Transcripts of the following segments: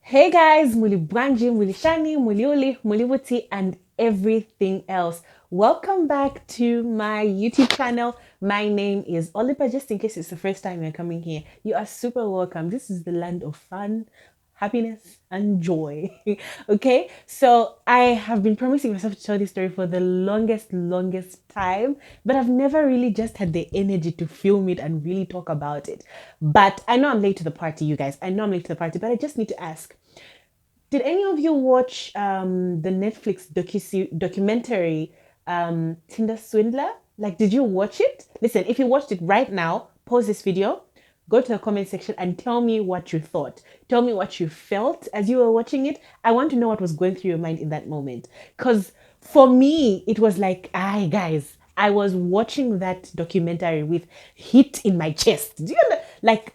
Hey guys, Muli Branji, Muli Shani, Muli Uli, Muli Wuti, and everything else. Welcome back to my YouTube channel. My name is Olipa. Just in case it's the first time you're coming here, you are super welcome. This is the land of fun, happiness, and joy. Okay, so I have been promising myself to tell this story for the longest time, but I've never really just had the energy to film it and really talk about it. But I know I'm late to the party, you guys. I know I'm late to the party, but I just need to ask, did any of you watch the Netflix documentary Tinder Swindler? Like, did you watch it? Listen, if you watched it right now, pause this video, go to the comment section and tell me what you thought. Tell me what you felt as you were watching it. I want to know what was going through your mind in that moment. Because for me, it was like, aye, guys, I was watching that documentary with heat in my chest. Do you know? Like,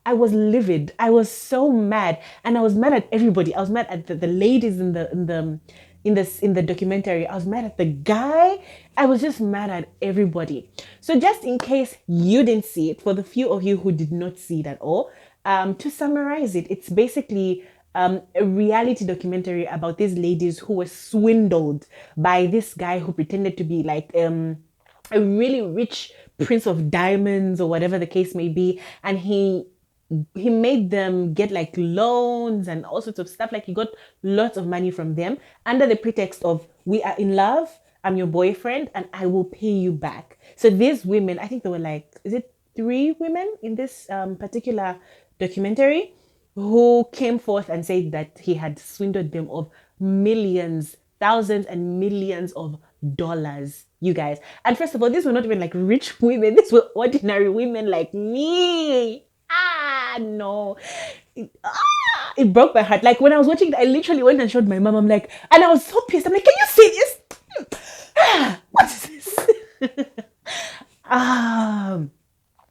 I was livid. I was so mad, and I was mad at everybody. I was mad at the ladies in the documentary. I was mad at the guy. I was just mad at everybody. So just in case you didn't see it, for the few of you who did not see it at all, to summarize it, it's basically a reality documentary about these ladies who were swindled by this guy who pretended to be like a really rich prince of diamonds or whatever the case may be, and he made them get like loans and all sorts of stuff. Like he got lots of money from them under the pretext of, we are in love, I'm your boyfriend, and I will pay you back. So these women, I think there were like, is it three women in this particular documentary, who came forth and said that he had swindled them of millions, thousands and millions of dollars, you guys. And first of all, these were not even like rich women, these were ordinary women like me. No. It broke my heart. Like when I was watching it, I literally went and showed my mom. I'm like, and I was so pissed. I'm like, can you see this? What is this? um,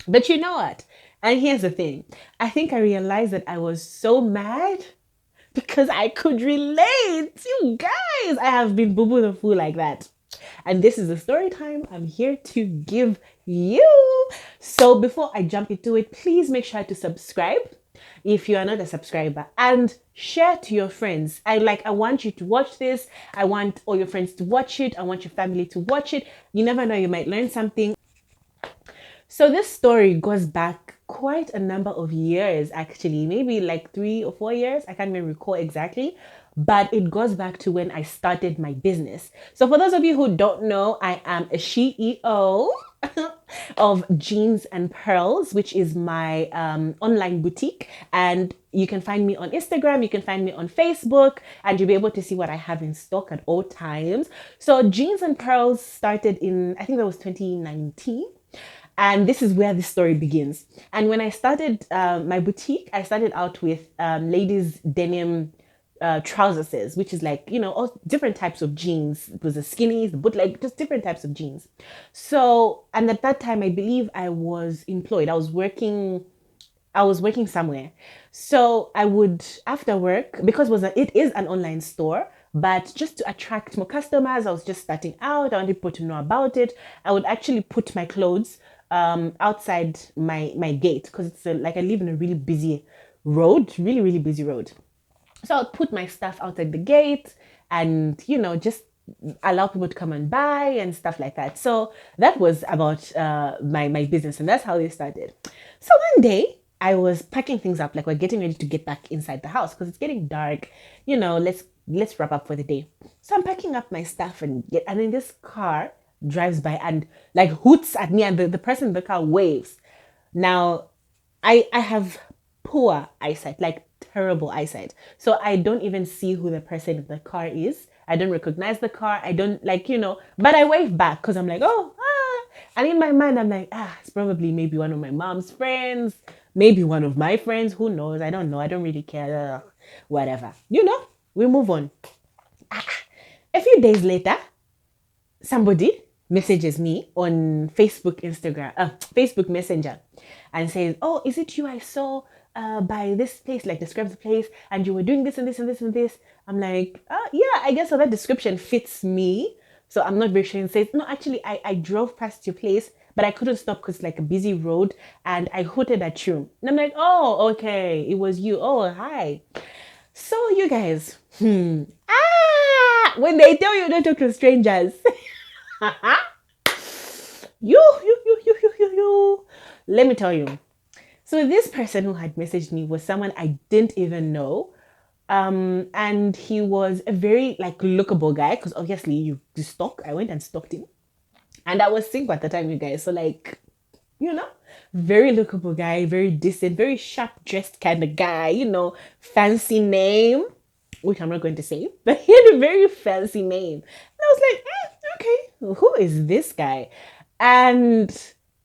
but you know what? And here's the thing. I think I realized that I was so mad because I could relate. You guys, I have been boo boo the fool like that. And this is the story time I'm here to give you. So before I jump into it, please make sure to subscribe if you are not a subscriber, and share to your friends. I want you to watch this. I want all your friends to watch it. I want your family to watch it. You never know, you might learn something. So this story goes back quite a number of years, actually, maybe like 3 or 4 years. I can't even recall exactly, but it goes back to when I started my business. So for those of you who don't know, I am a CEO of Jeans and Pearls, which is my online boutique. And you can find me on Instagram, you can find me on Facebook, and you'll be able to see what I have in stock at all times. So Jeans and Pearls started in, I think that was 2019. And this is where this story begins. And when I started my boutique, I started out with ladies' denim trousers, which is like, all different types of jeans. It was the skinnies, the bootleg, just different types of jeans. So, and at that time, I believe I was employed. I was working somewhere. So I would, after work, because it is an online store, but just to attract more customers, I was just starting out. I wanted people to know about it. I would actually put my clothes outside my gate, because it's like I live in a really busy road, really busy road. So I'll put my stuff outside the gate and, just allow people to come and buy and stuff like that. So that was about my business, and that's how it started. So one day I was packing things up, like we're getting ready to get back inside the house because it's getting dark. Let's wrap up for the day. So I'm packing up my stuff and then this car drives by and like hoots at me, and the person in the car waves. Now, I have poor eyesight, like terrible eyesight. So I don't even see who the person in the car is. I don't recognize the car. I don't but I wave back because I'm like, oh, ah. And in my mind, I'm like, it's probably maybe one of my mom's friends, maybe one of my friends. Who knows? I don't know. I don't really care. Whatever. We move on. A few days later, somebody messages me on Facebook Messenger, and says, "Oh, is it you I saw by this place?" Like describes the place, and you were doing this and this and this and this. I'm like, yeah, I guess so. That description fits me. So I'm not very sure. And says, "No, actually, I drove past your place, but I couldn't stop because it's like a busy road, and I hooted at you. And I'm like, oh, okay, it was you. Oh, hi. So you guys, when they tell you don't talk to strangers, you. Let me tell you. So this person who had messaged me was someone I didn't even know. And he was a very like lookable guy because obviously you stalk. I went and stalked him, and I was single at the time, you guys. So like, you know, very lookable guy, very decent, very sharp dressed kind of guy. Fancy name, which I'm not going to say, but he had a very fancy name. And I was like, okay, who is this guy? And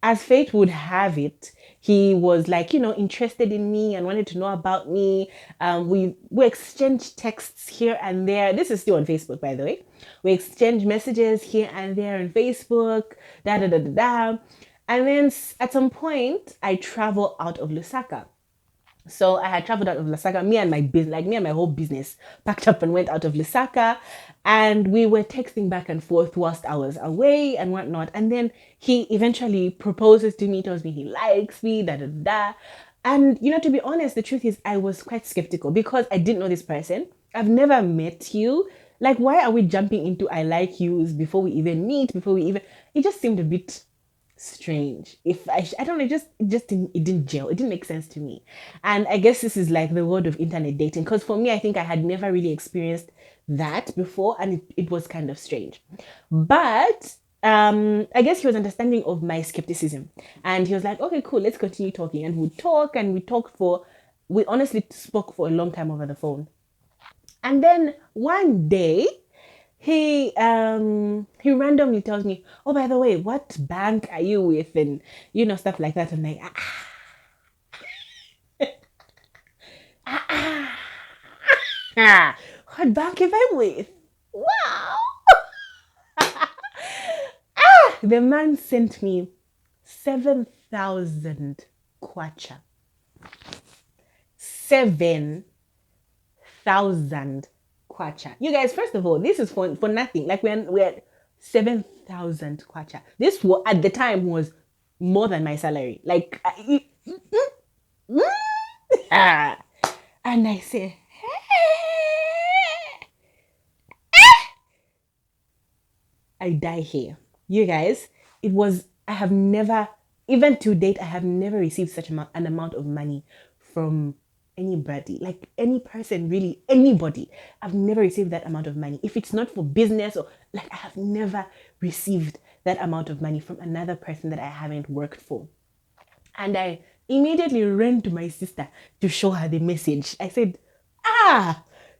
as fate would have it, he was like, interested in me and wanted to know about me. We exchanged texts here and there. This is still on Facebook, by the way. We exchanged messages here and there on Facebook, da da da da da. And then at some point, I travel out of Lusaka. So I had traveled out of Lusaka, me and my whole business packed up and went out of Lusaka, and we were texting back and forth whilst I was away and whatnot. And then he eventually proposes to me, tells me he likes me, da da da. And to be honest, the truth is I was quite skeptical because I didn't know this person. I've never met you. Like, why are we jumping into I like yous before we even meet? It just seemed a bit strange. If I don't know, it didn't gel. It didn't make sense to me. And I guess this is like the world of internet dating, because for me, I think I had never really experienced that before, and it was kind of strange. But I guess he was understanding of my skepticism, and he was like, okay, cool, let's continue talking. And we honestly spoke for a long time over the phone. And then one day he randomly tells me, oh, by the way, what bank are you with? And stuff like that. I'm like, what bank am I with? Wow. The man sent me 7,000 kwacha. 7,000 kwacha. You guys, first of all, this is for nothing. Like we're 7,000 kwacha. This at the time was more than my salary. Like, and I say, I die here. You guys, even to date, I have never received such an amount of money from anybody, like any person, really, anybody. I've never received that amount of money. If it's not for business or like, I have never received that amount of money from another person that I haven't worked for. And I immediately ran to my sister to show her the message. I said,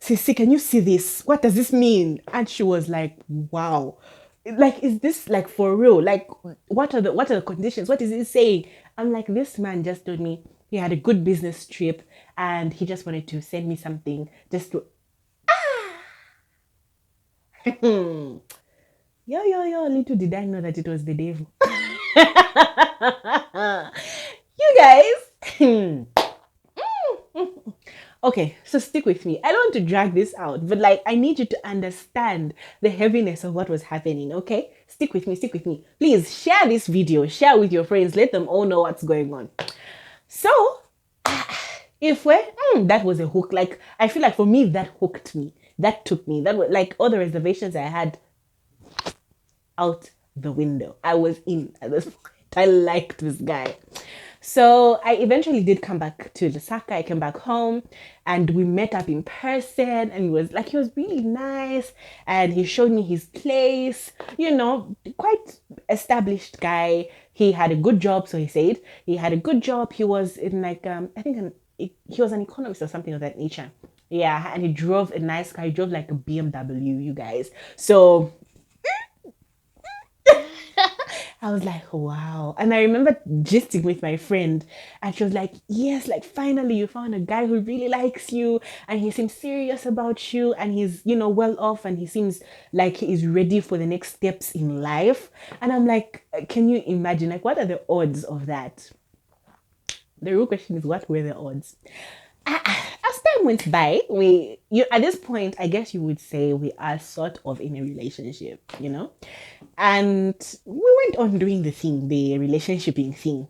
Sissy, can you see this? What does this mean? And she was like, wow. Like, is this like for real? Like, what are the conditions? What is it saying? I'm like, this man just told me he had a good business trip and he just wanted to send me something just to yo, little did I know that it was the devil. You guys. Okay, so stick with me. I don't want to drag this out, but like, I need you to understand the heaviness of what was happening, okay? Stick with me. Please share this video, share with your friends, let them all know what's going on. So, that was a hook. Like, I feel like for me, that hooked me. That took me. That was like all the reservations I had out the window. I was in at this point. I liked this guy. So I eventually did come back to Lusaka. I came back home and we met up in person, and he was really nice, and he showed me his place, quite established guy. He had a good job. So he said he had a good job. He was in like, I think he was an economist or something of that nature. Yeah. And he drove a nice car. He drove like a BMW, you guys. So I was like, wow. And I remember gisting with my friend, and she was like, yes, like finally you found a guy who really likes you and he seems serious about you and he's, well off, and he seems like he is ready for the next steps in life. And I'm like, can you imagine? Like, what are the odds of that? The real question is, what were the odds? As time time went by. At this point, I guess you would say we are sort of in a relationship, and we went on doing the relationshiping thing.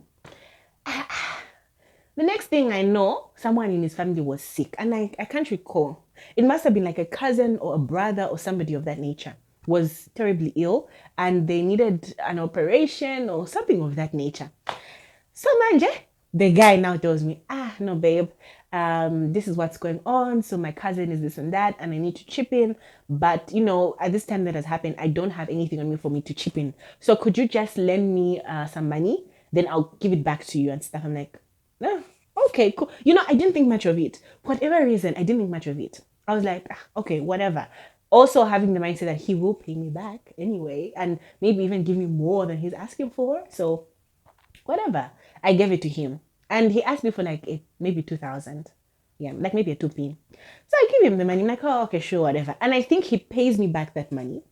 The next thing I know, someone in his family was sick, and I can't recall. It must have been like a cousin or a brother or somebody of that nature was terribly ill, and they needed an operation or something of that nature. So manje, the guy now tells me, no, babe, this is what's going on. So my cousin is this and that, and I need to chip in. But, at this time that has happened, I don't have anything on me for me to chip in. So could you just lend me some money? Then I'll give it back to you and stuff. I'm like, no, okay, cool. I didn't think much of it. For whatever reason, I didn't think much of it. I was like, okay, whatever. Also having the mindset that he will pay me back anyway, and maybe even give me more than he's asking for. So whatever. I gave it to him. And he asked me for like maybe 2,000. Yeah, like maybe a 2p. So I give him the money. I'm like, oh, okay, sure, whatever. And I think he pays me back that money.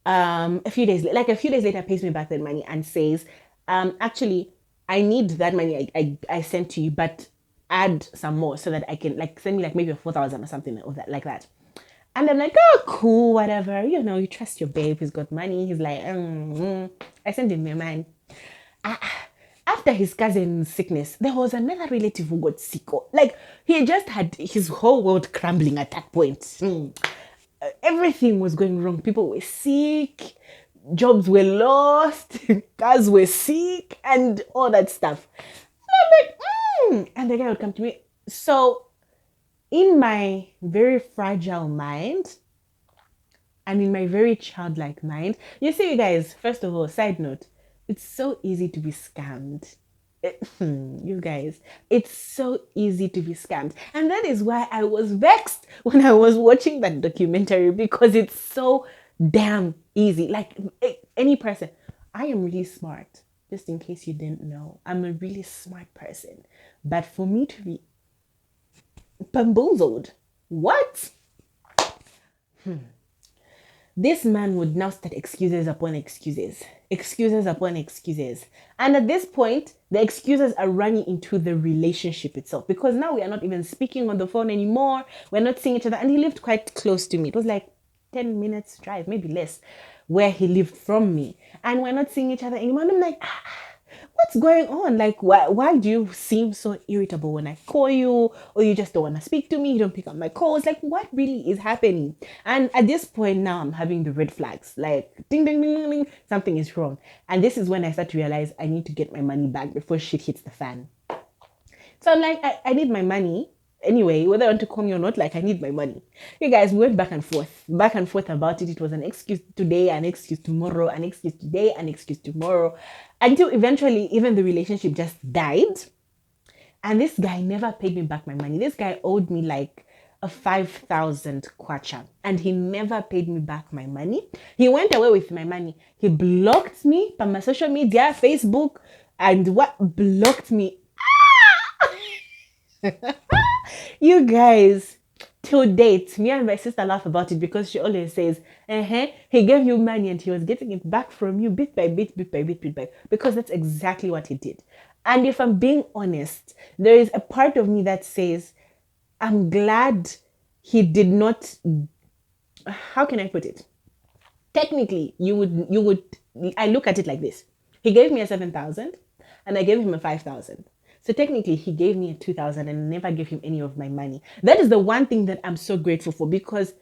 A few days later, pays me back that money and says, actually, I need that money I sent to you, but add some more so that I can like send me like maybe 4,000 or something like that. And I'm like, oh, cool, whatever. You trust your babe. He's got money. He's like, I sent him my money. After his cousin's sickness, there was another relative who got sick. Like, he just had his whole world crumbling at that point. Everything was going wrong. People were sick. Jobs were lost. Cars were sick. And all that stuff. And I'm like, And the guy would come to me. So, in my very fragile mind, and in my very childlike mind, you see, you guys, first of all, side note, it's so easy to be scammed. You guys, it's so easy to be scammed. And that is why I was vexed when I was watching that documentary, because it's so damn easy. Like any person, I am really smart. Just in case you didn't know, I'm a really smart person. But for me to be bamboozled, what? This man would now start excuses upon excuses. Excuses upon excuses. And at this point, the excuses are running into the relationship itself. Because now we are not even speaking on the phone anymore. We're not seeing each other. And he lived quite close to me. It was like 10 minutes drive, maybe less, where he lived from me. And we're not seeing each other anymore. And I'm like, what's going on? Like, why do you seem so irritable when I call you? Or you just don't want to speak to me? You don't pick up my calls? Like, what really is happening? And at this point now, I'm having the red flags. Like, ding, ding, ding, ding, ding, something is wrong. And this is when I start to realize I need to get my money back before shit hits the fan. So I'm like, I need my money. Anyway, whether I want to call me or not, like, I need my money. You guys, we went back and forth about it. It was an excuse today, an excuse tomorrow, an excuse today, an excuse tomorrow, until eventually even the relationship just died. And this guy never paid me back my money. This guy owed me like a 5,000 kwacha, and he never paid me back my money. He went away with my money. He blocked me from my social media, Facebook, and blocked me. You guys, till date, me and my sister laugh about it, because she always says, he gave you money and he was getting it back from you bit by bit, because that's exactly what he did. And if I'm being honest, there is a part of me that says, I'm glad he did not, how can I put it? Technically, I look at it like this. He gave me a 7,000 and I gave him a 5,000. So technically, he gave me a 2,000 and never gave him any of my money. That is the one thing that I'm so grateful for, because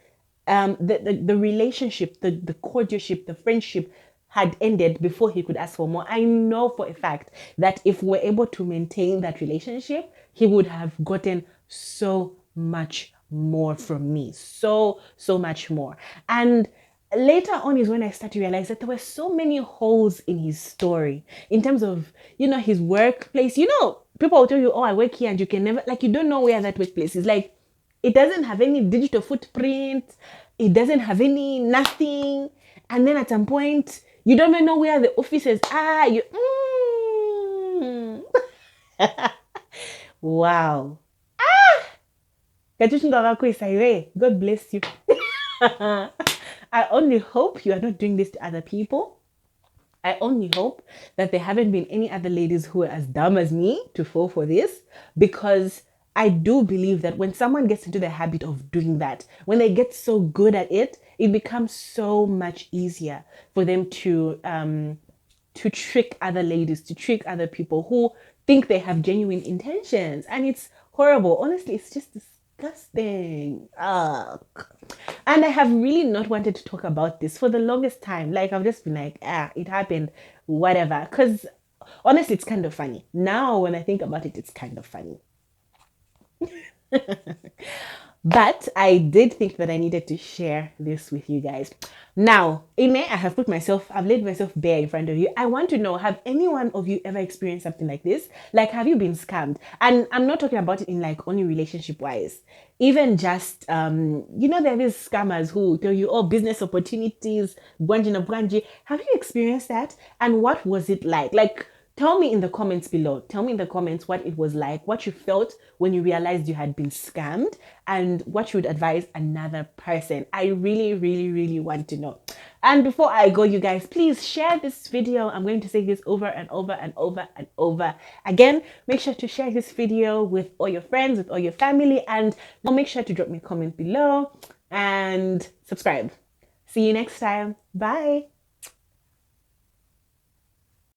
the relationship, the cordialship, the friendship had ended before he could ask for more. I know for a fact that if we're able to maintain that relationship, he would have gotten so much more from me. So much more. And later on is when I started to realize that there were so many holes in his story in terms of, his workplace. People will tell you, oh, I work here, and you can never, like, you don't know where that workplace is. Like, it doesn't have any digital footprint. It doesn't have any nothing. And then at some point, you don't even know where the offices are. Wow. God bless you. I only hope you are not doing this to other people. I only hope that there haven't been any other ladies who are as dumb as me to fall for this, because I do believe that when someone gets into the habit of doing that, when they get so good at it, it becomes so much easier for them to trick other ladies, to trick other people who think they have genuine intentions. And it's horrible. Honestly, it's just disgusting. Ugh. And I have really not wanted to talk about this for the longest time. Like, I've just been like, it happened, whatever. Because honestly, it's kind of funny. Now, when I think about it, it's kind of funny. But I did think that I needed to share this with you guys. Now, Ine, I've laid myself bare in front of you. I want to know, have any one of you ever experienced something like this? Like, have you been scammed? And I'm not talking about it in like only relationship wise. Even just, there are these scammers who tell you, oh, business opportunities, branji na branji. Have you experienced that? And what was it like? Like, tell me in the comments below. Tell me in the comments what it was like, what you felt when you realized you had been scammed, and what you would advise another person. I really, really, really want to know. And before I go, you guys, please share this video. I'm going to say this over and over and over and over again. Make sure to share this video with all your friends, with all your family, and make sure to drop me a comment below and subscribe. See you next time. Bye.